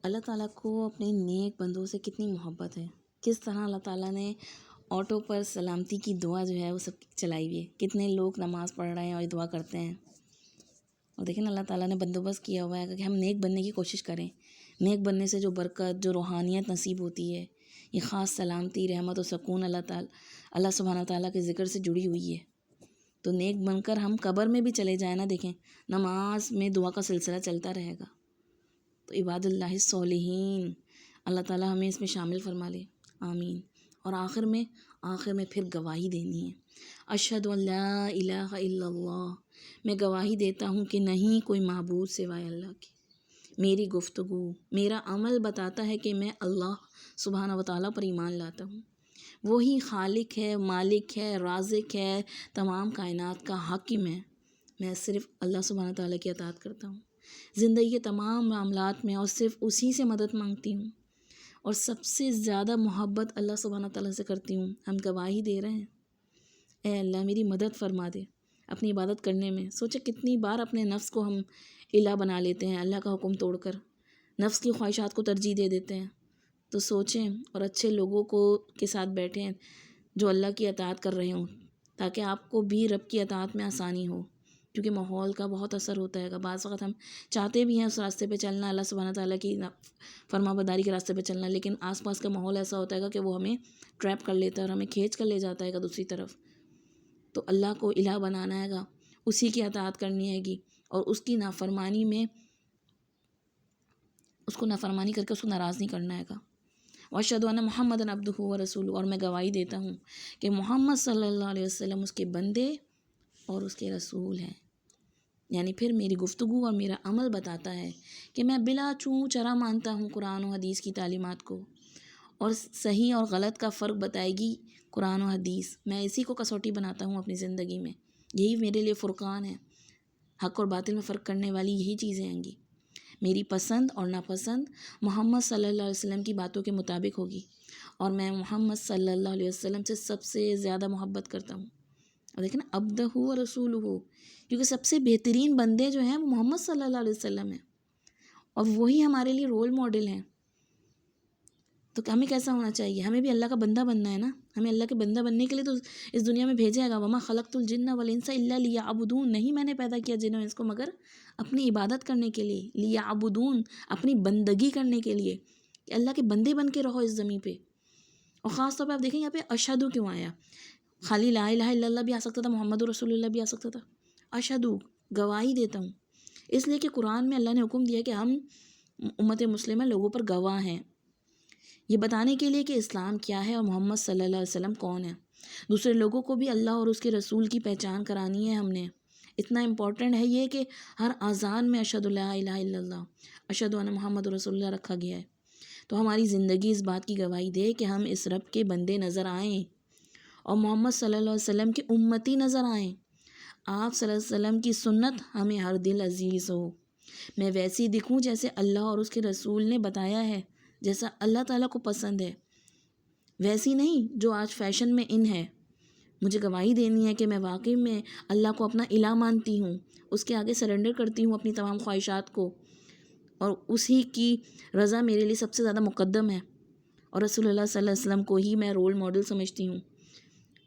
اللہ تعالیٰ کو اپنے نیک بندوں سے کتنی محبت ہے، کس طرح اللہ تعالیٰ نے آٹو پر سلامتی کی دعا جو ہے وہ سب چلائی ہوئی ہے. کتنے لوگ نماز پڑھ رہے ہیں اور دعا کرتے ہیں. اور دیکھیں نا اللہ تعالیٰ نے بندوبست کیا ہوا ہے کہ ہم نیک بننے کی کوشش کریں. نیک بننے سے جو برکت، جو روحانیت نصیب ہوتی ہے، یہ خاص سلامتی، رحمت و سکون اللہ سبحانہ تعالیٰ کے ذکر سے جڑی ہوئی ہے. تو نیک بن کر ہم قبر میں بھی چلے جائیں نا، دیکھیں نماز میں دعا کا سلسلہ چلتا رہے گا. تو عباد اللہ الصالحین، اللہ تعالیٰ ہمیں اس میں شامل فرما لے، آمین. اور آخر میں پھر گواہی دینی ہے. اشہد ان لا الہ الا اللہ، میں گواہی دیتا ہوں کہ نہیں کوئی معبود سوائے اللہ کی. میری گفتگو، میرا عمل بتاتا ہے کہ میں اللہ سبحانہ و تعالیٰ پر ایمان لاتا ہوں. وہی خالق ہے، مالک ہے، رازق ہے، تمام کائنات کا حاکم ہے. میں صرف اللہ سبحانہ تعالیٰ کی اطاعت کرتا ہوں زندگی کے تمام معاملات میں، اور صرف اسی سے مدد مانگتی ہوں، اور سب سے زیادہ محبت اللہ سبحانہ تعالیٰ سے کرتی ہوں. ہم گواہی دے رہے ہیں، اے اللہ میری مدد فرما دے اپنی عبادت کرنے میں. سوچے کتنی بار اپنے نفس کو ہم الہ بنا لیتے ہیں، اللہ کا حکم توڑ کر نفس کی خواہشات کو ترجیح دے دیتے ہیں. تو سوچیں اور اچھے لوگوں کے ساتھ بیٹھیں جو اللہ کی اطاعت کر رہے ہوں، تاکہ آپ کو بھی رب کی اطاعت میں آسانی ہو. کیونکہ ماحول کا بہت اثر ہوتا ہے. بعض وقت ہم چاہتے بھی ہیں اس راستے پہ چلنا، اللہ سبحانہ تعالیٰ کی فرما برداری کے راستے پہ چلنا، لیکن آس پاس کا ماحول ایسا ہوتا ہے کہ وہ ہمیں ٹریپ کر لیتا ہے اور ہمیں کھینچ کر لے جاتا ہے دوسری طرف. تو اللہ کو الہ بنانا ہے گا، اسی کی اطاعت کرنی ہے گی، اور اس کی نافرمانی میں اس کو نافرمانی کر کے اس کو ناراض نہیں کرنا ہے گا. واشہد ان محمدًا عبدہ ورسولہ، اور میں گواہی دیتا ہوں کہ محمد صلی اللہ علیہ وسلم اس کے بندے اور اس کے رسول ہیں. یعنی پھر میری گفتگو اور میرا عمل بتاتا ہے کہ میں بلا چوں چرا مانتا ہوں قرآن و حدیث کی تعلیمات کو، اور صحیح اور غلط کا فرق بتائے گی قرآن و حدیث. میں اسی کو کسوٹی بناتا ہوں اپنی زندگی میں. یہی میرے لیے فرقان ہے. حق اور باطل میں فرق کرنے والی یہی چیزیں ہیں گی. میری پسند اور ناپسند محمد صلی اللہ علیہ وسلم کی باتوں کے مطابق ہوگی، اور میں محمد صلی اللہ علیہ وسلم سے سب سے زیادہ محبت کرتا ہوں. اور دیکھیں نا، عبدہ و رسولہ، کیونکہ سب سے بہترین بندے جو ہیں وہ محمد صلی اللہ علیہ وسلم ہیں، اور وہی ہمارے لیے رول ماڈل ہیں. تو ہمیں کیسا ہونا چاہیے؟ ہمیں بھی اللہ کا بندہ بننا ہے نا. ہمیں اللہ کے بندہ بننے کے لیے تو اس دنیا میں بھیجا گا. وما خلقت الجن والانس الا لیعبدون، نہیں میں نے پیدا کیا جن و انس کو مگر اپنی عبادت کرنے کے لیے. لیعبدون، اپنی بندگی کرنے کے لیے، کہ اللہ کے بندے بن کے رہو اس زمین پہ. اور خاص طور پہ آپ دیکھیں یہاں پہ اشہدو کیوں آیا؟ خالی لا الہ الا اللہ بھی آ سکتا تھا، محمد رسول اللہ بھی آ سکتا تھا. اشہدو، گواہی دیتا ہوں، اس لیے کہ قرآن میں اللہ نے حکم دیا کہ ہم امت مسلمہ لوگوں پر گواہ ہیں، یہ بتانے کے لیے کہ اسلام کیا ہے اور محمد صلی اللہ علیہ وسلم کون ہے. دوسرے لوگوں کو بھی اللہ اور اس کے رسول کی پہچان کرانی ہے ہم نے. اتنا امپورٹنٹ ہے یہ کہ ہر اذان میں اشہد لا الہ الا اللہ، اشہد ان محمد رسول اللہ رکھا گیا ہے. تو ہماری زندگی اس بات کی گواہی دے کہ ہم اس رب کے بندے نظر آئیں اور محمد صلی اللہ علیہ وسلم کی امتی نظر آئیں. آپ صلی اللہ علیہ وسلم کی سنت ہمیں ہر دل عزیز ہو. میں ویسی دکھوں جیسے اللہ اور اس کے رسول نے بتایا ہے، جیسا اللہ تعالیٰ کو پسند ہے، ویسی نہیں جو آج فیشن میں ان ہے. مجھے گواہی دینی ہے کہ میں واقعی میں اللہ کو اپنا الہ مانتی ہوں، اس کے آگے سرنڈر کرتی ہوں اپنی تمام خواہشات کو، اور اسی کی رضا میرے لیے سب سے زیادہ مقدم ہے. اور رسول اللہ صلی اللہ علیہ وسلم کو ہی میں رول ماڈل سمجھتی ہوں،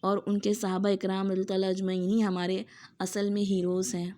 اور ان کے صحابہ اکرام رضی اللہ تعالیٰ اجمعین ہی ہمارے اصل میں ہیروز ہیں.